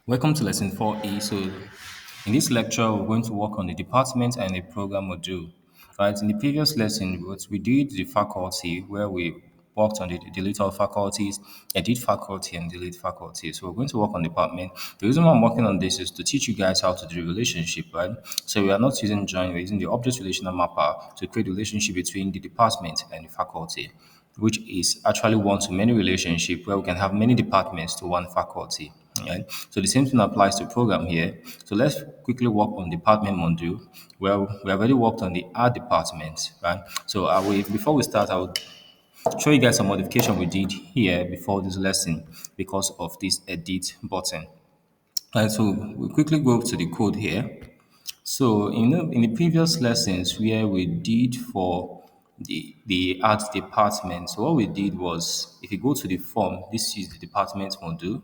Welcome to lesson 4E. So, in this lecture, we're going to work on the department and the program module. Right, in the previous lesson, what we did the faculty, where we worked on the delete all faculties, edit faculty, and delete faculty. So, we're going to work on department. The reason why I'm working on this is to teach you guys how to do the relationship, right? So, we are not using join, we're using the object relational mapper to create a relationship between the department and the faculty, which is actually one-to-many relationship where we can have many departments to one faculty. Right? So the same thing applies to program here. So let's quickly work on department module. Well, we have already worked on the art department, right? So before we start, I will show you guys some modification we did here before this lesson because of this edit button. Right, so we quickly go to the code here. So in the previous lessons where we did for the art department, so what we did was if you go to the form, this is the department module,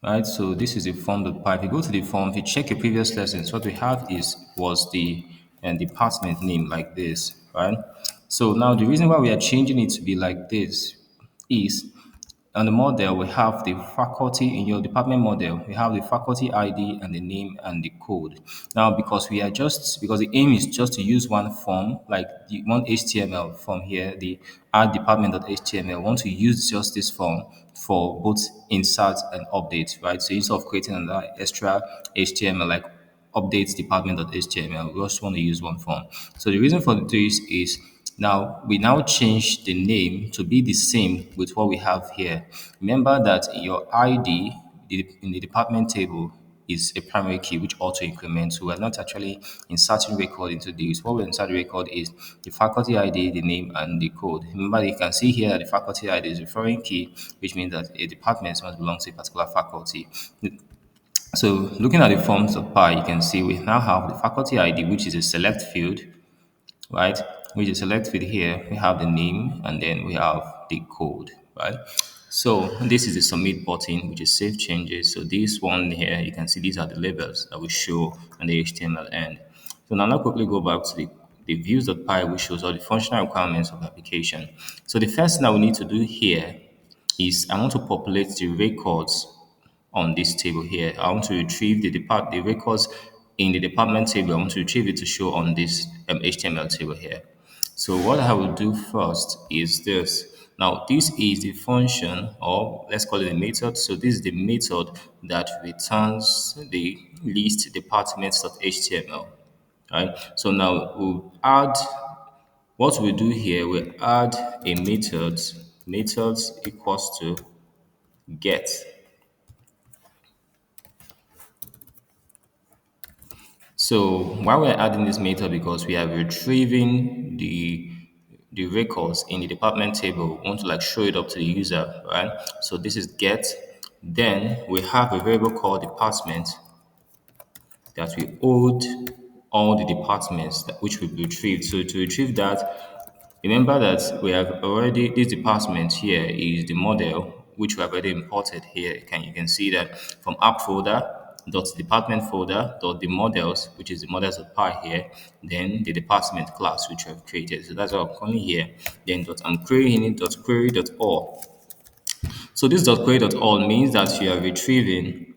right? So this is a form.py. If you go to the form, if you check your previous lessons, what we have was the department name like this, right? So now the reason why we are changing it to be like this is on the model, we have the faculty in your department model. We have the faculty ID and the name and the code. Now, because the aim is just to use one form, like the one HTML form here, the add department.html. We want to use just this form for both insert and update, right? So instead of creating another extra HTML like updates department.html, we just want to use one form. So the reason for this is now we now change the name to be the same with what we have here. Remember that your ID in the department table is a primary key which auto increments. So we're not actually inserting record into this. What we insert record is the faculty ID, the name, and the code. Remember, you can see here that the faculty ID is a foreign key, which means that a department must belong to a particular faculty. So looking at the forms of pi, you can see we now have the faculty ID, which is a select field, right? With the select field here, we have the name and then we have the code, right? So this is the submit button, which is save changes. So this one here, you can see these are the labels that we show on the HTML end. So now let's quickly go back to the views.py, which shows all the functional requirements of the application. So the first thing that we need to do here is I want to populate the records on this table here. I want to retrieve the records in the department table. I want to retrieve it to show on this HTML table here. So what I will do first is this. Now this is the function, or let's call it a method. So this is the method that returns the list departments.html. Right. So now we'll add what we do here. We add a methods equals to get. So why we're adding this method, because we are retrieving the records in the department table. We want to like show it up to the user, right? So this is get. Then we have a variable called department that we hold all the departments which we retrieved. So to retrieve that, remember that we have already, this department here is the model which we have already imported here. You can see that from app folder dot department folder dot the models, which is the models of pi here, then the department class which we have created. So that's what I'm calling here. Then dot I'm querying it dot query dot all. So this dot query dot all means that you are retrieving,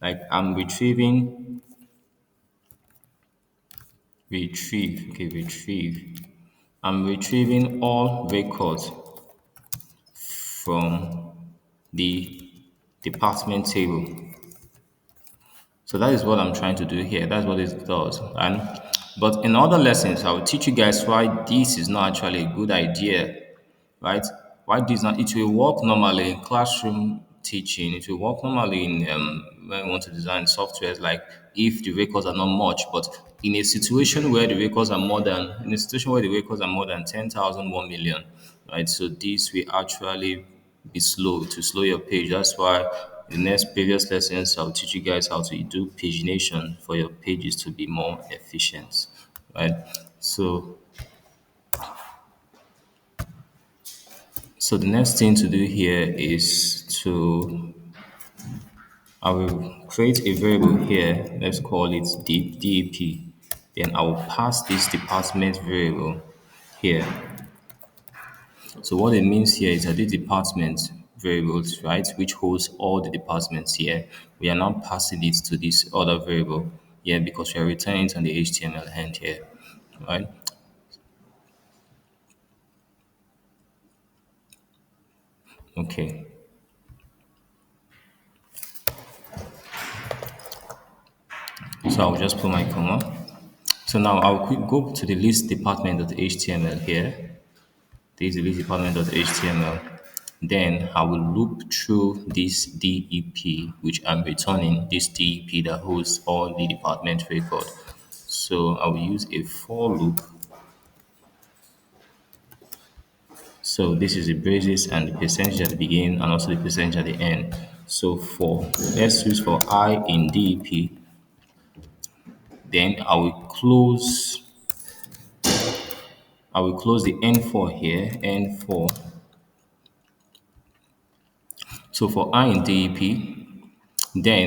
like I'm retrieving retrieve. I'm retrieving all records from the department table. So that is what I'm trying to do here. That's what it does. And but in other lessons, I will teach you guys why this is not actually a good idea, right? Why this not? It will work normally in classroom teaching. It will work normally in when we want to design softwares, like if the records are not much, but in a situation where the records are more than 10,000, 1,000,000, right? So this will actually be slow to slow your page. That's why in the next previous lessons I'll teach you guys how to do pagination for your pages to be more efficient, right? So so the next thing to do here is to I will create a variable here. Let's call it DEP. Then I will pass this department variable here. So what it means here is that this department variables, right, which holds all the departments here. We are now passing it to this other variable here because we are returning it on the HTML end here, right? Okay. So I'll just put my comma. So now I'll go to the list department.html here. This is the list department.html. Then I will loop through this DEP, which I'm returning this DEP that holds all the department record. So I will use a for loop. So this is the braces and the percentage at the beginning and also the percentage at the end. So for let's use for I in DEP, then I will close the N4 here, N4. So for I in DEP, then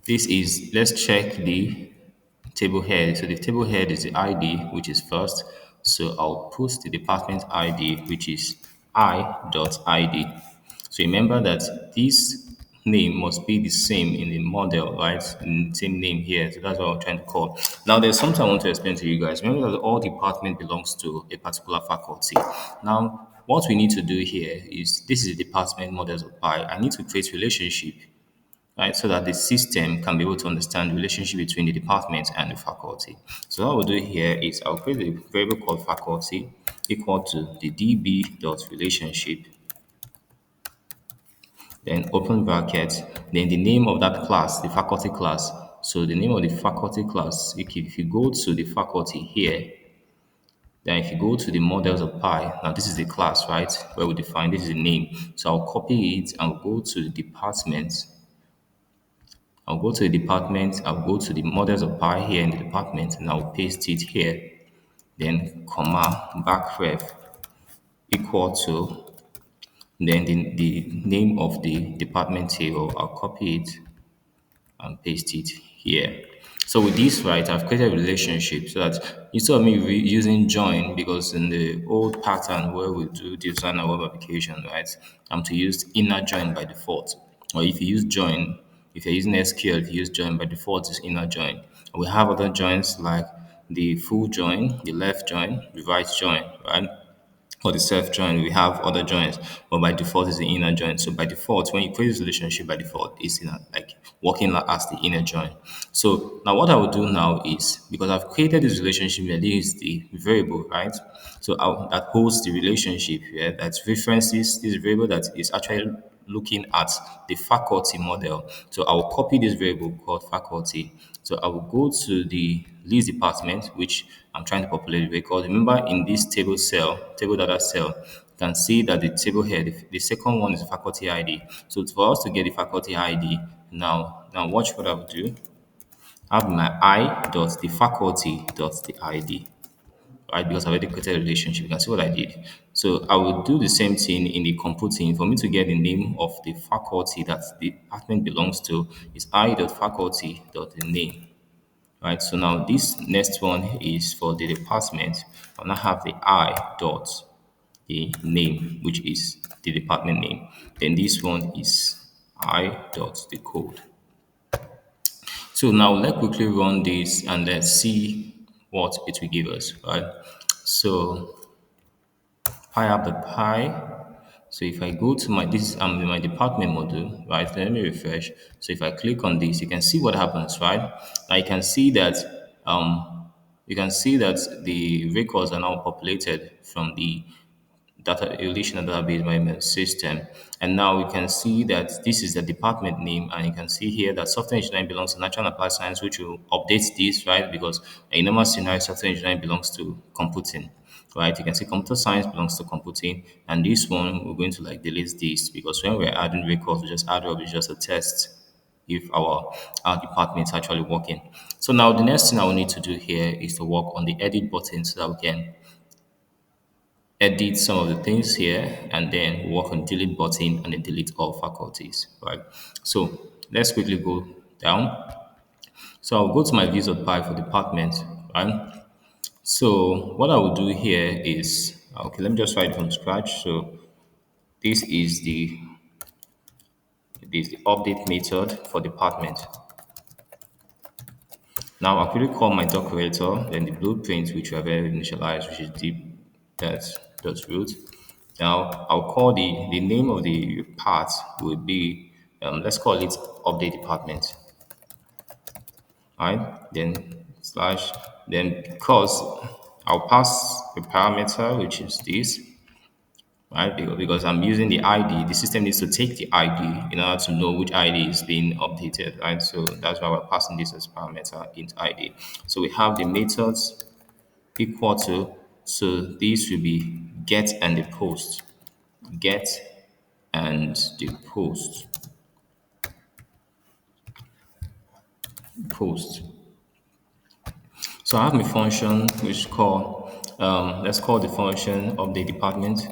this is, let's check the table head. So the table head is the ID, which is first. So I'll put the department ID, which is I.id. So remember that this name must be the same in the model, right? In the same name here. So that's what I'm trying to call. Now there's something I want to explain to you guys. Remember that all department belongs to a particular faculty. Now, what we need to do here is this is the department models of pi. I need to create relationship, right? So that the system can be able to understand the relationship between the department and the faculty. So what we'll do here is I'll create a variable called faculty equal to the db.relationship, then open bracket, then the name of that class, the faculty class. So the name of the faculty class, if you go to the faculty here, then if you go to the models of pi, now this is the class, right? Where we define this is the name. So I'll copy it and go to the department. I'll go to the department, I'll go to the models of pi here in the department, and I'll paste it here. Then comma backref equal to, then the name of the department table, I'll copy it and paste it here. So with this, right, I've created a relationship so that instead of me using join, because in the old pattern where we do design a web application, right, I'm to use inner join by default. Or if you use join, if you're using SQL, if you use join by default, it's inner join. We have other joins like the full join, the left join, the right join, right? For the self join, we have other joins, but by default is the inner join. So by default, when you create this relationship by default, it's in like working as the inner join. So now what I will do now is because I've created this relationship that is the variable, right? So that holds the relationship here that references this variable that is actually looking at the faculty model. So I will copy this variable called faculty. So I will go to the list department, which I'm trying to populate the record. Remember in this table data cell, you can see that the table here, the second one is the faculty ID. So for us to get the faculty ID, now watch what I will do. I have my I dot the faculty dot the ID, right? Because I already created a relationship. You can see what I did. So I will do the same thing in the computing. For me to get the name of the faculty that the department belongs to is I.faculty.name, right? So now this next one is for the department. I'll now have the I dot the name, which is the department name. Then this one is I dot the code. So now let's quickly run this and let's see what it will give us, right? So pi up the pi. So if I go to my, this is in my department module, right? Let me refresh. So if I click on this, you can see what happens, right? Now you can see that the records are now populated from the data relational database management system. And now we can see that this is the department name, and you can see here that software engineering belongs to natural and applied science, which will update this, right? Because a normal scenario, software engineering belongs to computing, right? You can see computer science belongs to computing, and this one we're going to like delete this because when we're adding records, we just add up, it's just a test if our department is actually working. So now the next thing I will need to do here is to work on the edit button so that we can edit some of the things here and then work on delete button and then delete all faculties, right? So let's quickly go down. So I'll go to my views.py for department, right? So what I will do here is, okay, let me just write from scratch. So This is the update method for department. Now I'll quickly call my decorator, then the blueprint which we have already initialized, which is deep that's dot root. Now I'll call the name of the part would be let's call it update department. Alright, then slash then because I'll pass the parameter which is this, right? Because I'm using the ID, the system needs to take the ID in order to know which ID is being updated, right? So that's why we're passing this as parameter int ID. So we have the methods equal to, so these will be get and the post. Get and the post. So I have my function which call let's call the function of the department.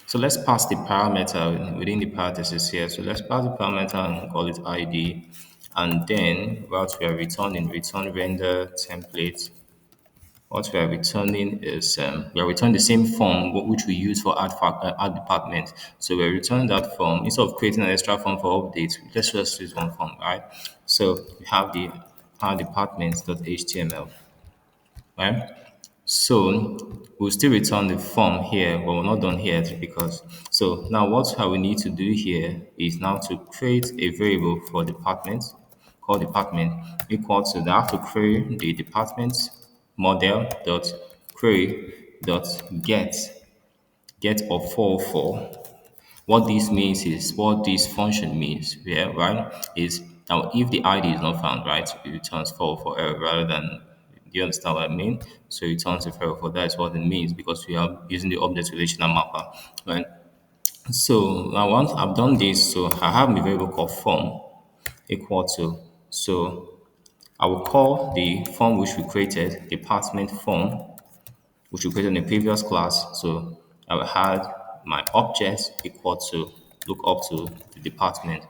So let's pass the parameter within the parentheses here. So let's pass the parameter and call it ID. And then what we are returning, return render template. What we are returning is we are returning the same form which we use for add department. So we're returning that form instead of creating an extra form for updates. Let's just use one form, right? So we have the add departments.html, right? So we'll still return the form here, but we're not done here because so now what we need to do here is now to create a variable for department called department equal to I have to query the department model dot query dot get of 404. What this means is what this function means, yeah, right? Is now if the ID is not found, right, it returns 404 error rather than, do you understand what I mean? So it returns a 404. That is what it means because we are using the object relational mapper, right? So now once I've done this, so I have my variable called form equal to, so I will call the form which we created, department form, which we created in the previous class. So I will have my object equal to look up to the department,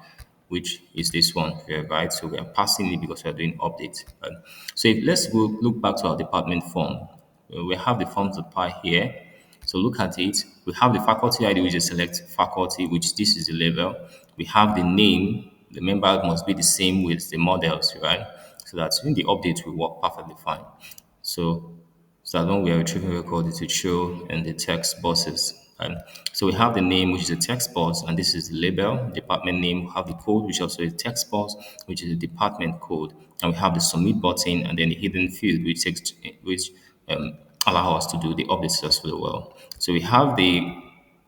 which is this one here, right? So we are passing it because we are doing update. Right? So if, let's go look back to our department form. We have the forms apply here. So look at it. We have the faculty ID, which is select faculty, which this is the label. We have the name. The member must be the same with the models, right? So that in the update will work perfectly fine. So so that when we are retrieving record, it will show in the text boxes. So we have the name, which is a text box, and this is the label. Department name, we have the code, which also is text box, which is the department code, and we have the submit button, and then the hidden field, which allow us to do the update successfully well. So we have the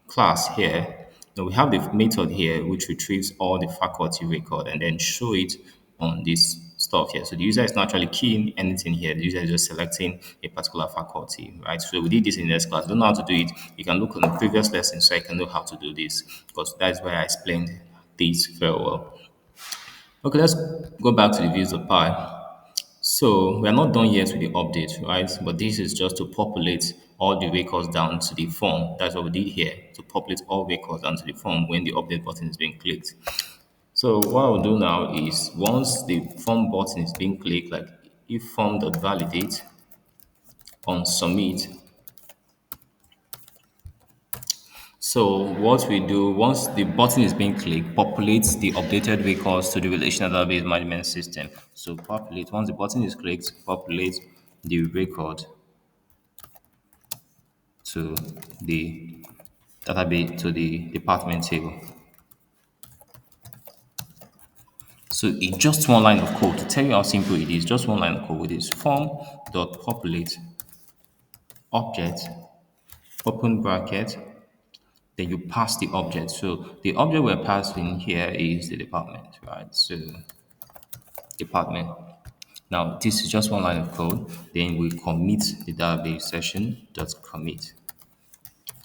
class here. Now we have the method here which retrieves all the faculty record and then show it on this stuff here. So the user is not actually keying anything here. The user is just selecting a particular faculty, right? So we did this in this class. Don't know how to do it. You can look on the previous lesson so I can know how to do this because that's where I explained this very well. Okay, let's go back to the views of Pi. So we are not done yet with the update, right? But this is just to populate all the records down to the form. That's what we did here, to populate all records down to the form when the update button is being clicked. So what I'll do now is once the form button is being clicked, like if form.validate on submit. So what we do once the button is being clicked, populates the updated records to the relational database management system. So populate once the button is clicked, populate the record to the database to the department table. So it's just one line of code to tell you how simple it is. Just one line of code. It is form.populate object open bracket. Then you pass the object. So the object we're passing here is the department, right? So department. Now this is just one line of code. Then we commit the database session dot commit.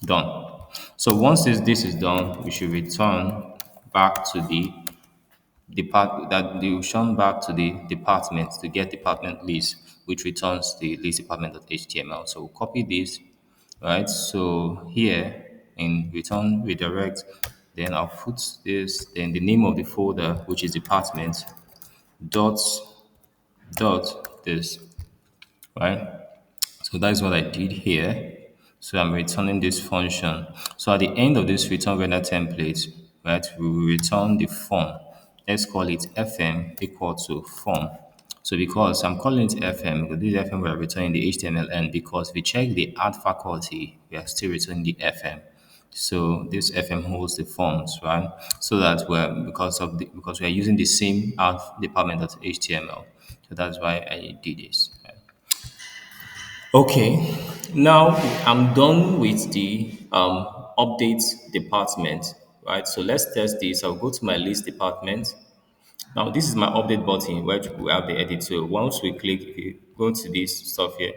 Done. So once this is done, we should return back to the they will shown back to the department to get department list, which returns the list department.html. So we'll copy this, right? So here in return redirect, then I'll put this, then the name of the folder, which is department dot this, right? So that is what I did here. So I'm returning this function. So at the end of this return render template, right, we will return the form. Let's call it fm equal to form. So because I'm calling it fm, because this fm we are returning the HTML end, because if we check the add faculty, we are still returning the fm. So this FM holds the forms, right? So that because we are using the same art department.html. So that's why I did this. Right? Okay, now I'm done with the update department, right? So let's test this. I'll go to my list department. Now this is my update button where we have the edit. So once we click, if you go to this stuff here,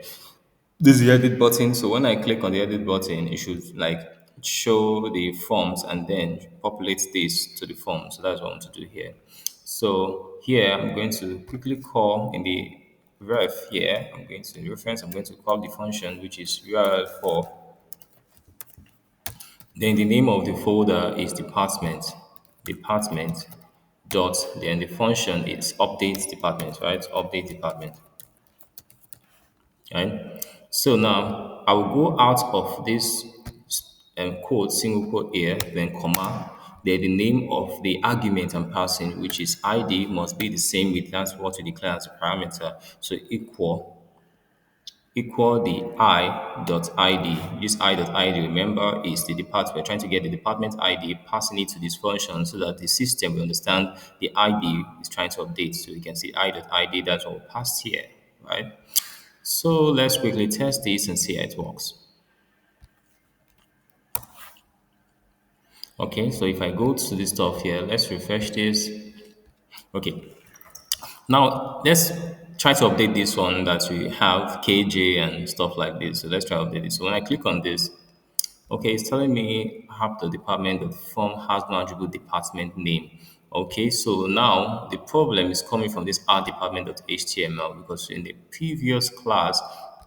this is the edit button. So when I click on the edit button, it should like show the forms and then populate this to the form. So that's what I want to do here. So here I'm going to quickly call in the ref here. I'm going to the reference. I'm going to call the function which is URL4. Then the name of the folder is department dot. Then the function is update department, right? Update department. Right? So now I will go out of this quote, single quote here, then comma, then the name of the argument I'm passing, which is ID, must be the same with that's what we declare as a parameter. So equal the I dot ID. This I dot ID, remember, is the department. We're trying to get the department ID, passing it to this function so that the system will understand the ID is trying to update. So you can see I dot ID, that's what we passed here, right? So let's quickly test this and see how it works. Okay, so if I go to this stuff here, let's refresh this. Okay, now let's try to update this one that we have KJ and stuff like this. So let's try to update this. So when I click on this, okay, it's telling me have the department of the form has no attribute department name. Okay, so now the problem is coming from this R department.html because in the previous class,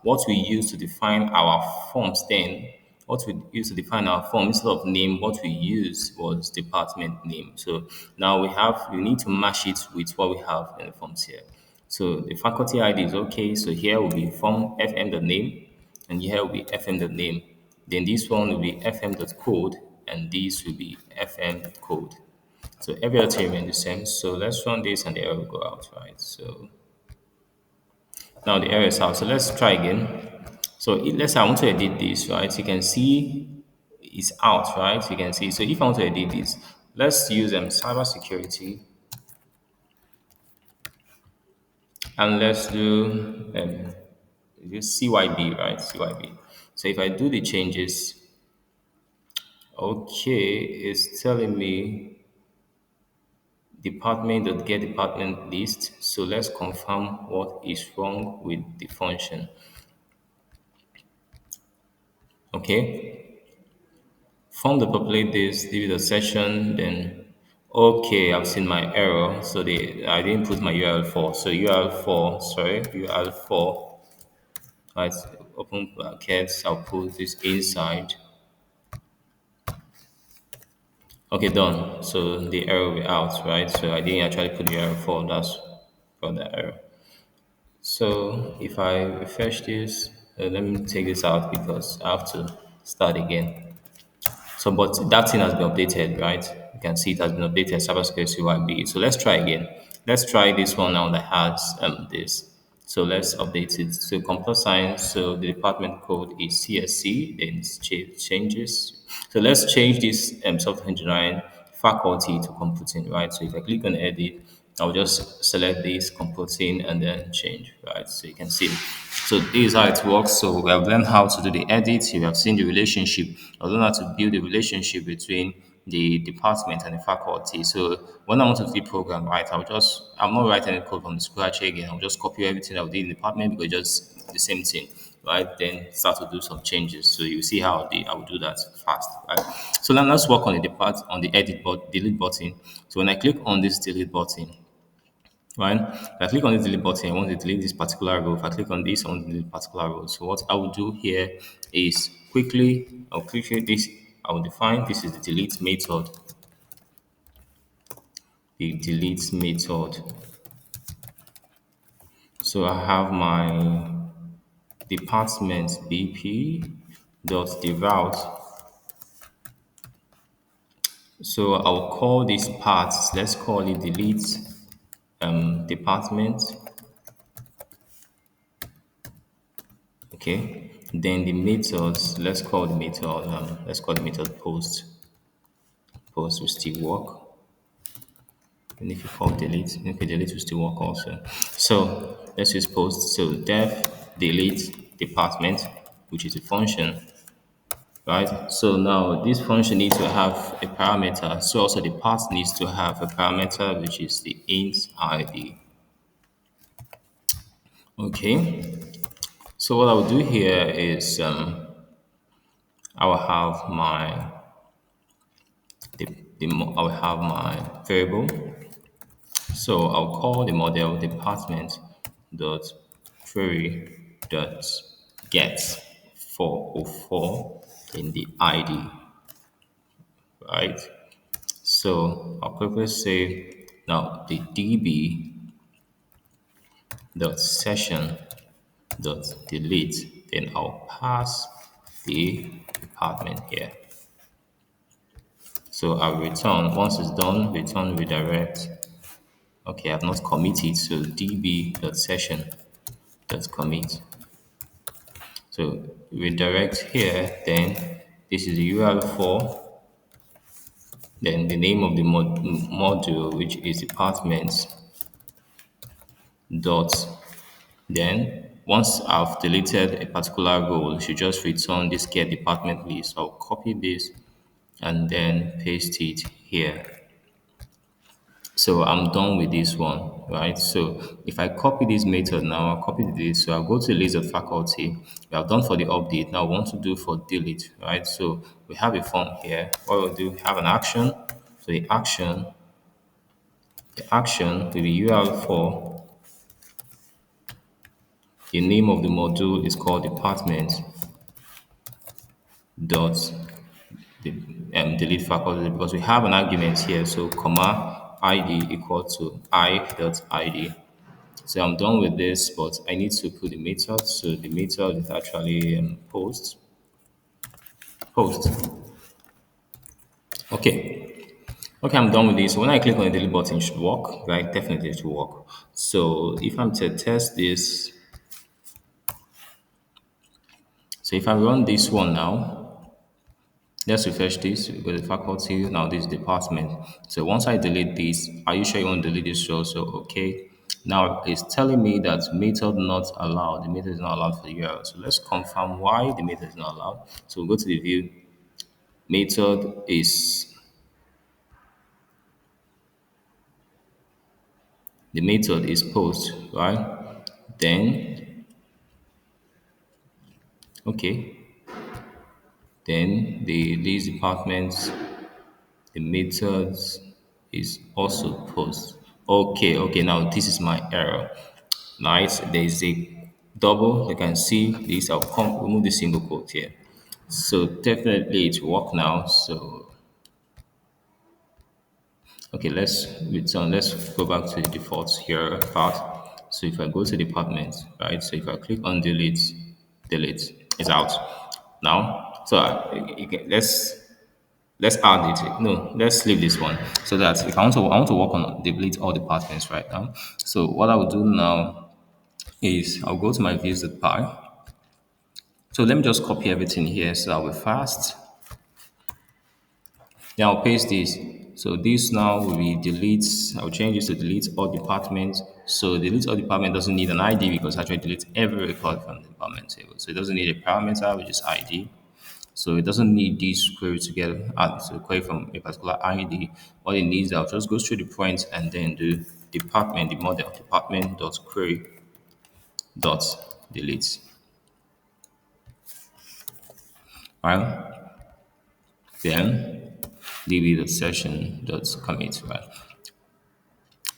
what we used to define our forms then, what we used to define our form instead of name, what we used was department name. So now we need to match it with what we have in the forms here. So the faculty ID is okay. So here will be form fm the name, and here will be fm the name. Then this one will be fm.code, and this will be fm.code. So every other thing remains the same. So let's run this and the error will go out, right? So now the error is out. So let's try again. So let's say I want to edit this, right? You can see it's out, right? You can see. So if I want to edit this, let's use cyber security and let's do this CYB, right? CYB. So if I do the changes, okay, it's telling me department.get department list. So let's confirm what is wrong with the function. Okay, from the populate this, leave it a session, then okay, I've seen my error. So I didn't put my URL4. So URL4, sorry, URL4. Right, open brackets. I'll put this inside. Okay, done. So the error will be out, right? So I didn't actually put the URL4. That's for the error. So if I refresh this, let me take this out because I have to start again. So, but that thing has been updated, right? You can see it has been updated, cybersecurity YB. So let's try again. Let's try this one now that has this. So let's update it. So computer science, so the department code is CSC, then it's changes. So let's change this software engineering faculty to computing, right? So if I click on edit, I'll just select this computing and then change, right? So you can see. So this is how it works. So we have learned how to do the edit. You have seen the relationship. I've learned how to build the relationship between the department and the faculty. So when I want to do the program, right, I'm not writing the code from the scratch again. I'll just copy everything I did in the department because it's just the same thing, right? Then start to do some changes. So you see how I will do that fast, right? So now let's work on on the delete button. So when I click on this delete button, right? If I click on this delete button, I want to delete this particular row. If I click on this, I want to delete particular row. So what I will do here is I'll quickly this, I will define this is the delete method. The delete method. So I have my department BP. dot the route. So I'll call this part, let's call it delete department. Okay. Then the methods, let's call the method post. Post will still work. And if you call delete, okay, delete will still work also. So let's use post. So def delete department, which is a function, right? So now this function needs to have a parameter. So also the path needs to have a parameter, which is the int id. Okay. So what I'll do here is I will have my I will have my variable. So I'll call the model department dot query dot get 404 in the ID, right? So I'll quickly say now the db dot session dot delete. Then I'll pass the department here. So I'll return once it's done. Return redirect. Okay, I've not committed. So db dot session dot commit. So redirect here. Then this is the URL for. Then the name of the module, which is departments dot. Then once I've deleted a particular role, it should just return this get department list. I'll copy this and then paste it here. So I'm done with this one, right? So if I copy this method now, I'll copy this. So I'll go to the list of faculty. We have done for the update. Now I want to do for delete, right? So we have a form here. What we'll do, we have an action. So the action will be URL for the name of the module is called department dot the delete faculty because we have an argument here. So comma id equal to I dot id. So I'm done with this, but I need to put the method. So the method is actually post. Post. Okay. Okay, I'm done with this. So when I click on the delete button, it should work, right? Definitely it should work. So if I'm to test this, so if I run this one now, let's refresh this. We go to faculty. Now this is department. So once I delete this, are you sure you want to delete this row? So okay. Now it's telling me that method not allowed. The method is not allowed for the URL. So let's confirm why the method is not allowed. So we'll go to the view. Method is the method is post, right? Then okay. Then the these departments, the methods is also post. Okay, okay. Now this is my error. Right, there is a double. You can see this. I'll remove the single quote here. So definitely it work now. So okay, let's return. Let's go back to the default here part. So if I go to department, right? So if I click on delete, delete is out now. So let's add it. No, let's leave this one so that if I want to work on delete all departments right now. So what I will do now is I'll go to my views.py. So let me just copy everything here so I'll be fast. Then I'll paste this. So this now will be delete. I'll change this to delete all departments. So delete all department doesn't need an ID because I actually delete every record from the department table. So it doesn't need a parameter, which is ID. So it doesn't need these queries together. So query from a particular ID. What it needs, I'll just go through the points and then do department, the model, department dot query dot delete. Right? Then db.session.commit, right?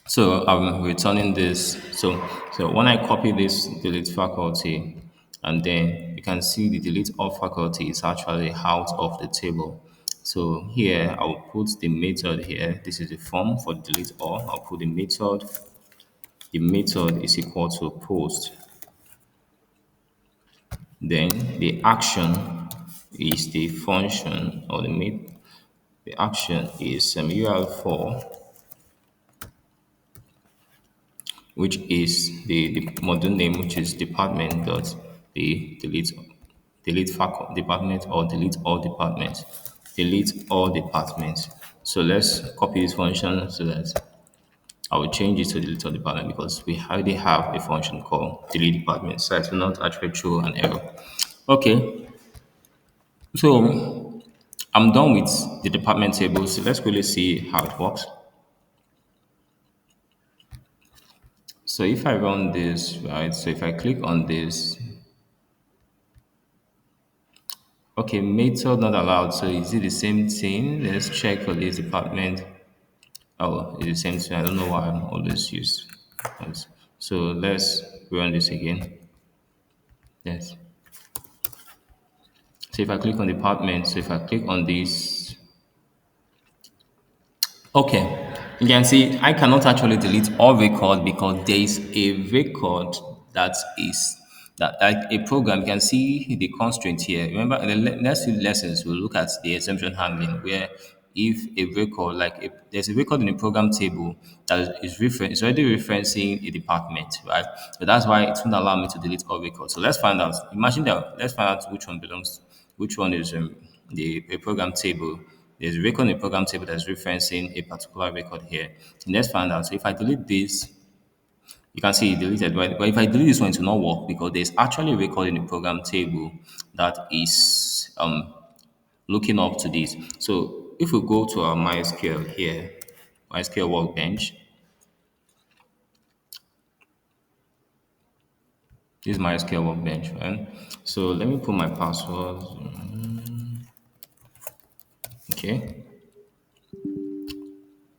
So I'm returning this. So when I copy this delete faculty, and then you can see the delete all faculty is actually out of the table. So here I'll put the method here. This is the form for delete all. I'll put the method. The method is equal to post. Then the action is the function or the action is URL4, which is the module name, which is department dot the delete department or delete all departments. Delete all departments. So let's copy this function so that I will change it to delete all department because we already have a function called delete department. So it will not actually throw an error. Okay, so I'm done with the department table. So let's really see how it works. So if I run this, right, so if I click on this, okay, method not allowed. So is it the same thing? Let's check for this department. Oh, it's the same thing. I don't know why I'm always used. Yes. So let's run this again. Yes. So if I click on department, so if I click on this, okay, you can see I cannot actually delete all record because there is a record that is that like a program. You can see the constraint here. Remember, in the next few lessons, we'll look at the exception handling where if a record, there's a record in the program table that is already referencing a department, right? So that's why it won't allow me to delete all records. So let's find out. Imagine that. Let's find out which one belongs, which one is the a program table. There's a record in the program table that's referencing a particular record here. And let's find out. So if I delete this, you can see it deleted, right? But if I delete this one, it will not work because there's actually a record in the program table that is looking up to this. So if we go to our MySQL here, MySQL Workbench, this is MySQL Workbench, right? So let me put my password. Okay,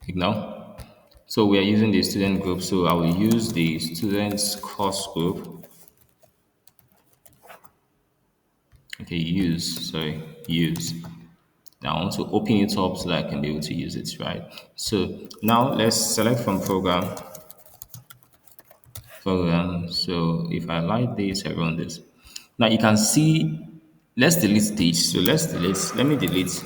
now. So we are using the student group. So I will use the students course group. Okay, use. Now I want to open it up so that I can be able to use it, right? So now let's select from program. So if I like this, I run this. Now you can see, let's delete this. So let me delete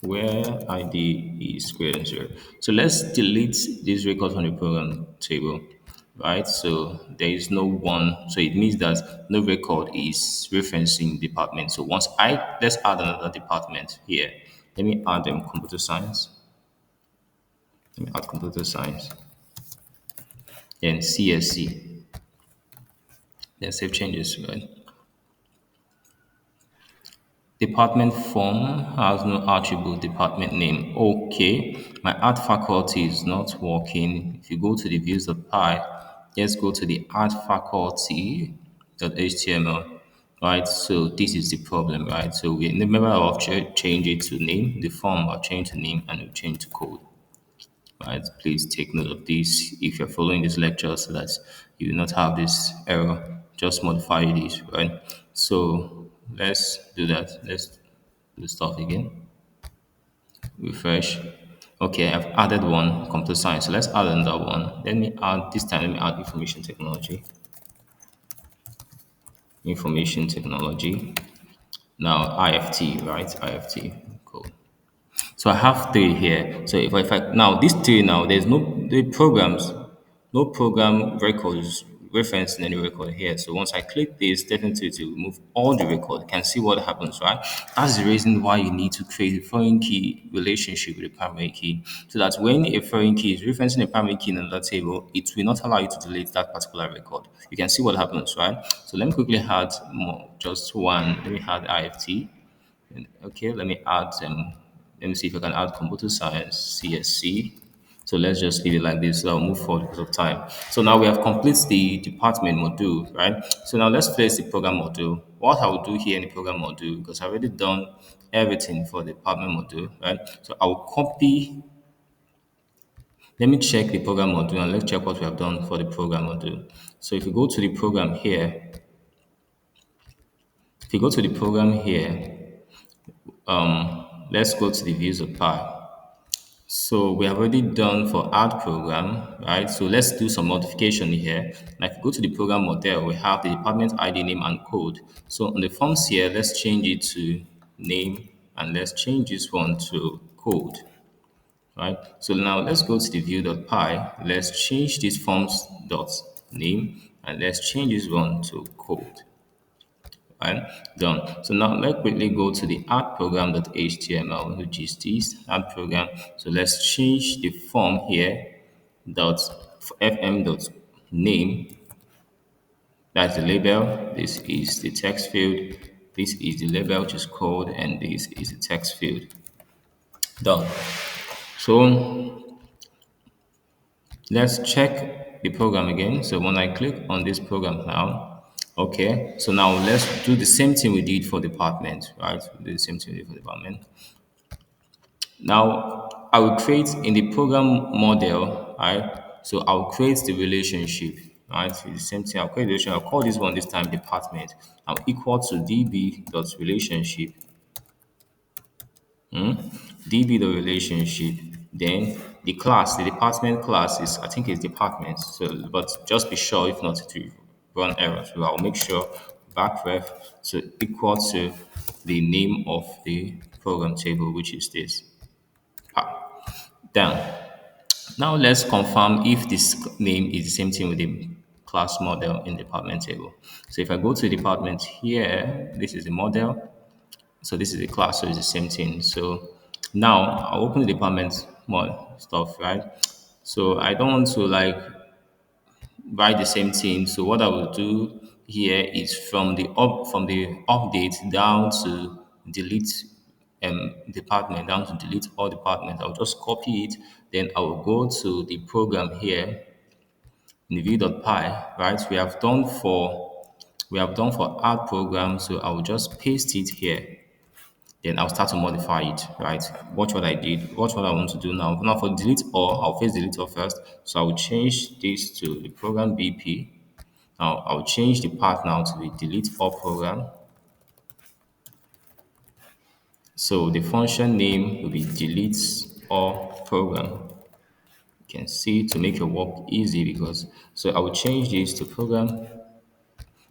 where ID is greater than 0. So let's delete this record from the program table, right? So there is no one, so it means that no record is referencing department. So let's add another department here. Let me add computer science. Let me add computer science. Then CSC. Then save changes, right? Department form has no attribute department name. Okay, my add faculty is not working. If you go to the views of pi, let's go to the add faculty.html. Right, so this is the problem, right? So we remember I've changed it to name, the form I've changed to name and we change to code. Right, please take note of this if you're following this lecture so that you will not have this error. Just modify this, right? So let's do that. Let's do stuff again. Refresh. Okay, I've added one computer science. So let's add another one. Let me add this time. Let me add information technology. Information technology. Now IFT, right? IFT. Cool. So I have three here. So if I now these three now there's no program records reference in any record here. So once I click this, definitely to remove all the record, you can see what happens, right? That's the reason why you need to create a foreign key relationship with the primary key. So that when a foreign key is referencing a primary key in another table, it will not allow you to delete that particular record. You can see what happens, right? So let me quickly add more, just one. Let me add IFT. Okay, let me add let me see if I can add computer science CSC. So let's just leave it like this. So I'll move forward because of time. So now we have completed the department module, right? So now let's place the program module. What I will do here in the program module, because I've already done everything for the department module, right? So I'll copy. Let me check the program module and let's check what we have done for the program module. So if you go to the program here, if you go to the program here, let's go to the views of pi. So we have already done for add program, right? So let's do some modification here. Now, if you go to the program model, we have the department ID, name, and code. So on the forms here, let's change it to name, and let's change this one to code, right? So now let's go to the view.py. Let's change this forms dot name, and let's change this one to code. Right? Done. So now let's quickly go to the add program.html, which is this add program. So let's change the form here dot fm dot name. That's the label. This is the text field. This is the label, which is code, and this is the text field. Done. So let's check the program again. So when I click on this program now, okay, so now let's do the same thing we did for department, right? Do the same thing we did for department. Now I will create in the program model, right? So I'll create the relationship, right? So the same thing, I'll create the relationship. I'll call this one this time department. I'll equal to db.relationship, db the relationship. Then the class, the department class is, I think it's department. So, but just be sure if not to run errors. So I'll make sure backref to equal to the name of the program table, which is this. Down. Now let's confirm if this name is the same thing with the class model in department table. So if I go to department here, this is the model. So this is the class, so it's the same thing. So now I'll open the department more stuff, right? So I don't want to like write the same thing. So what I will do here is from the update down to delete department, down to delete all departments. I'll just copy it, then I will go to the program here in view.py, right? We have done for add program, so I will just paste it here. Then I'll start to modify it, right? Watch what I did. Watch what I want to do now. Now for delete all, I'll first delete all first. So I will change this to the program BP. Now I'll change the path now to the delete all program. So the function name will be delete all program. You can see to make your work easy because so I will change this to program.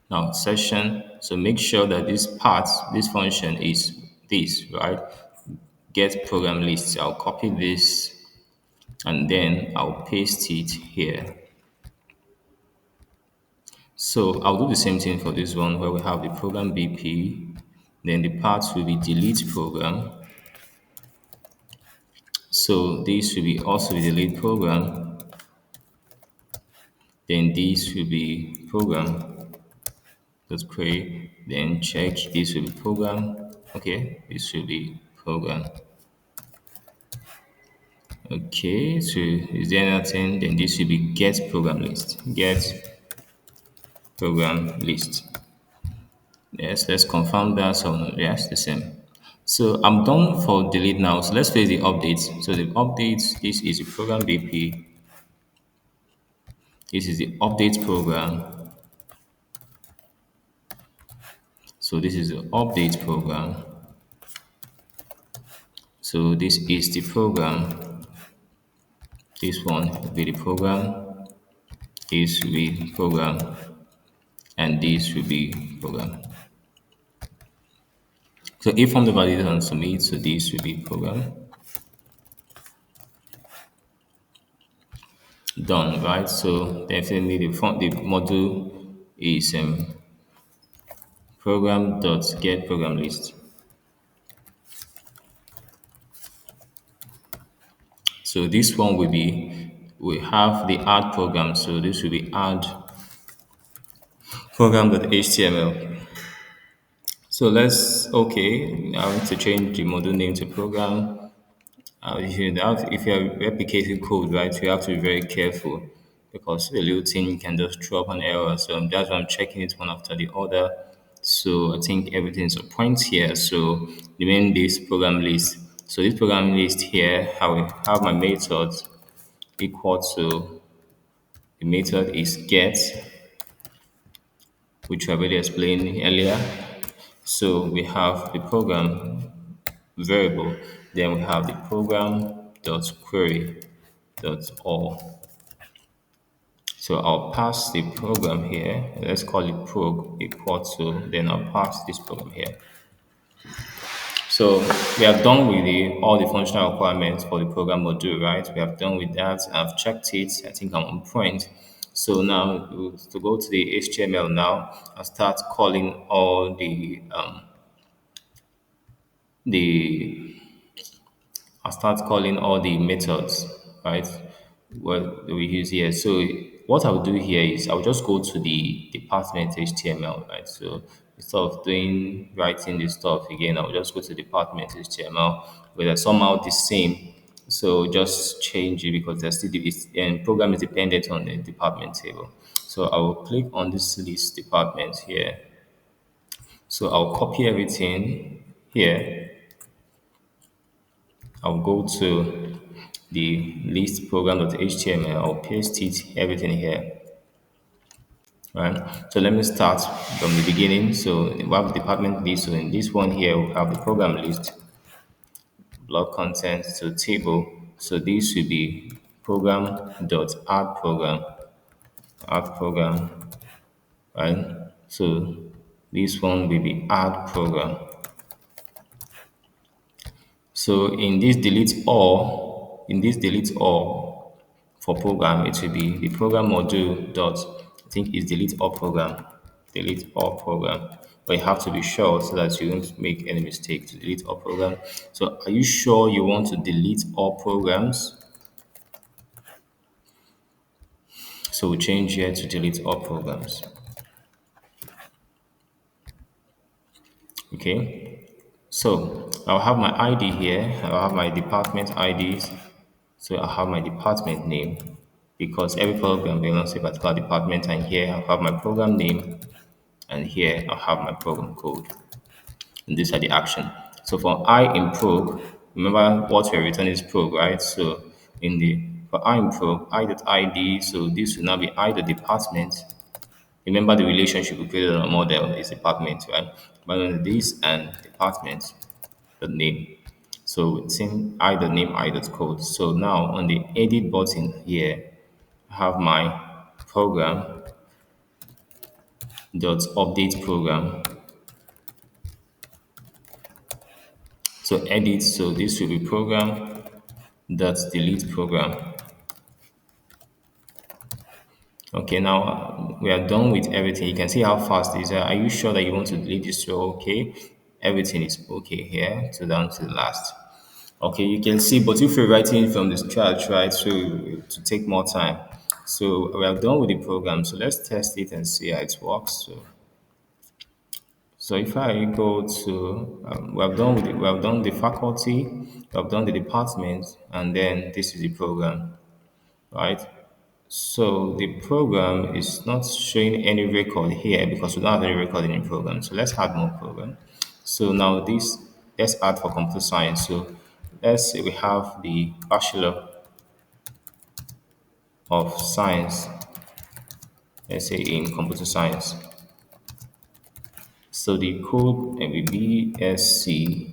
Now session. So make sure that this part, this function is this, right? Get program list. I'll copy this and then I'll paste it here. So I'll do the same thing for this one where we have the program BP, then the path will be delete program. So this will be also the delete program. Then this will be program. Let's create, then check this will be program. Okay, this will be program. Okay, so is there anything? Then this will be get program list. Get program list. Yes, let's confirm that. So yes, the same. So I'm done for delete now. So let's face the updates. So the updates, this is the program BP. This is the update program. So this is the update program. So this is the program. This one will be the program. This will be program. And this will be program. So if from the validate and submit, so this will be program. Done, right? So definitely the module is program dot get program list. So this one will be we have the add program. So this will be add program.html. So let's okay. I want to change the module name to program. If you're replicating code, right, you have to be very careful because a little thing you can just throw up an error. So that's why I'm checking it one after the other. So I think everything's a point here. So remain this program list. So this program list here, I will have my methods equal to the method is get, which I already explained earlier. So we have the program variable, then we have the program dot query dot all. So I'll pass the program here. Let's call it prog equal to, then I'll pass this program here. So we have done with all the functional requirements for the program module, right? We have done with that. I've checked it. I think I'm on point. So now to go to the HTML now, I'll start calling all the I'll start calling all the methods, right? What we use here. So what I'll do here is I'll just go to the department HTML, right? So instead of doing writing this stuff again, I'll just go to department HTML where they're somehow the same. So just change it because there's still and program is dependent on the department table. So I will click on this list department here. So I'll copy everything here. I'll go to the list program.html. I'll paste it, everything here. Right. So let me start from the beginning. So we have department list. So in this one here, we have the program list, block content, so table. So this should be program.add program, right? So this one will be add program. So in this delete all for program, it will be the program module dot, I think is delete all program. But you have to be sure so that you don't make any mistake to delete all program. So are you sure you want to delete all programs? So we change here to delete all programs. Okay. So I'll have my ID here. I'll have my department IDs. So I have my department name because every program belongs to a particular department, and here I have my program name, and here I have my program code. And these are the action. So for I in prog, remember what we're returning is prog, right? So in the for I in prog, I.id, so this will now be I the department. Remember the relationship we created on a model is department, right? But on this and department, the name. So it's in either name, either code. So now on the edit button here, I have my program dot update program. So edit, so this will be program dot delete program. Okay, now we are done with everything. You can see how fast it is. Are you sure that you want to delete this? So okay, everything is okay here. So down to the last. Okay, you can see, but if you're writing from the scratch, right, so to take more time. So we are done with the program. So let's test it and see how it works. So if I go to, we have done with we have done the faculty, we have done the department, and then this is the program, right? So the program is not showing any record here because we don't have any record in the program. So let's add more program. So now this, let's add for computer science. So let's say we have the Bachelor of Science, let's say in computer science. So the code will be BSc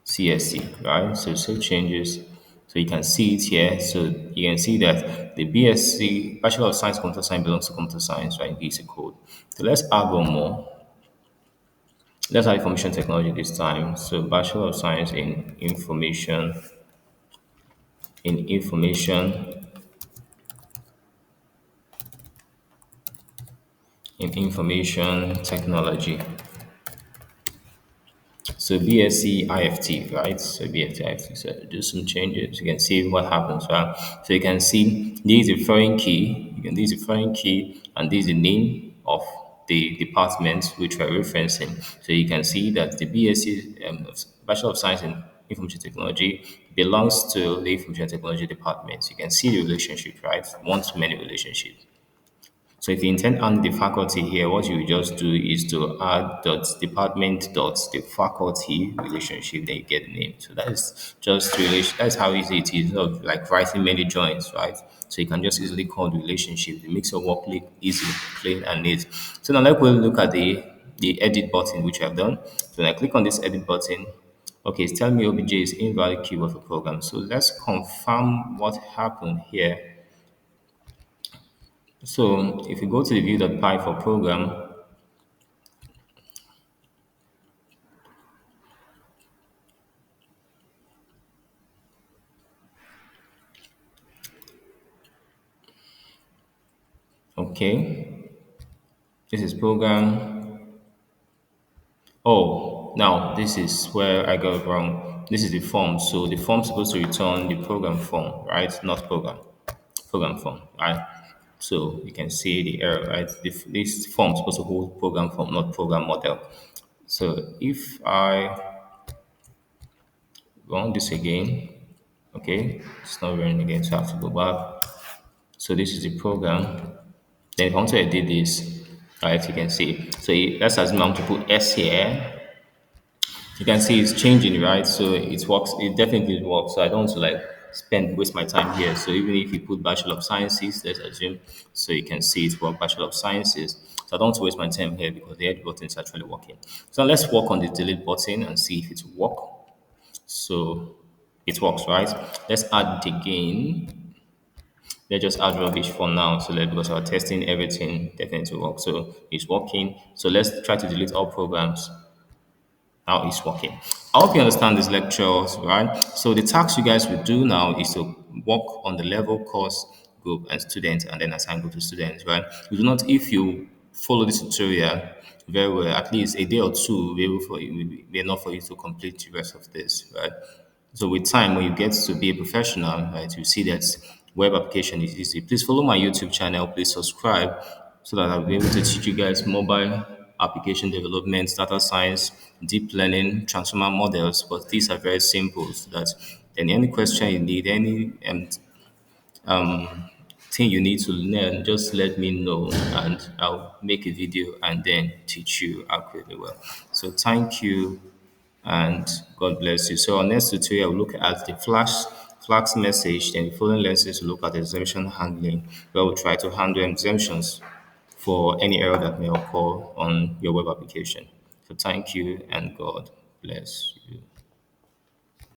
CSC, right? So save changes. So you can see it here. So you can see that the BSc Bachelor of Science Computer Science belongs to computer science, right? This is code. So let's add one more. Let's add information technology this time. So Bachelor of Science in information technology. So BSc IFT, right? So BSc IFT. So do some changes. You can see what happens, right? So you can see this is a foreign key. You can this is a foreign key, and this is the name of the department which we're referencing. So you can see that the BSc Bachelor of Science in Information Technology belongs to the Information Technology department. You can see the relationship, right? One-to-many relationship. So if you intend to add the faculty here, what you will just do is to add dot department dot the faculty relationship, then you get the name. So that is just relation. That's how easy it is. Not like writing many joins, right? So you can just easily call the relationship. It makes your work easy, clean, and neat. So now let's look at the edit button which I've done. So when I click on this edit button, Okay, it's telling me OBJ is invalid keyword for program. So let's confirm what happened here. So if you go to the view.py for program, okay, this is program. Oh, now this is where I got it wrong. This is the form. So the form is supposed to return the program form, right? Not program form, right? So you can see the error, right? This form is supposed to hold program form, not program model. So if I run this again, okay, it's not running again, so I have to go back. So this is the program. Then if I want to edit this, right, you can see. So let's assume I want to put S here. You can see it's changing, right? So it works. It definitely works. So I don't want to like waste my time here. So even if you put Bachelor of Sciences, let's assume, so you can see it work Bachelor of Sciences. So I don't want to waste my time here because the edit button is actually working. So let's work on the delete button and see if it work. So it works, right? Let's add it again. Let's just add rubbish for now. So because we're testing everything, definitely work. So it's working. So let's try to delete all programs. Now it's working. I hope you understand these lectures, right? So the task you guys will do now is to work on the level, course, group, and students, and then assign group to students, right? You do not, if you follow this tutorial very well, at least a day or two will be able for you, will be enough for you to complete the rest of this, right? So with time, when you get to be a professional, right, you see that web application is easy. Please follow my YouTube channel. Please subscribe so that I'll be able to teach you guys mobile application development, data science, deep learning, transformer models. But these are very simple. So that then any question you need, any thing you need to learn, just let me know and I'll make a video and then teach you accurately well. So thank you and God bless you. So our next tutorial will look at the flags message, then the following lessons will look at exemption handling, where we'll try to handle exemptions for any error that may occur on your web application. So thank you and God bless you.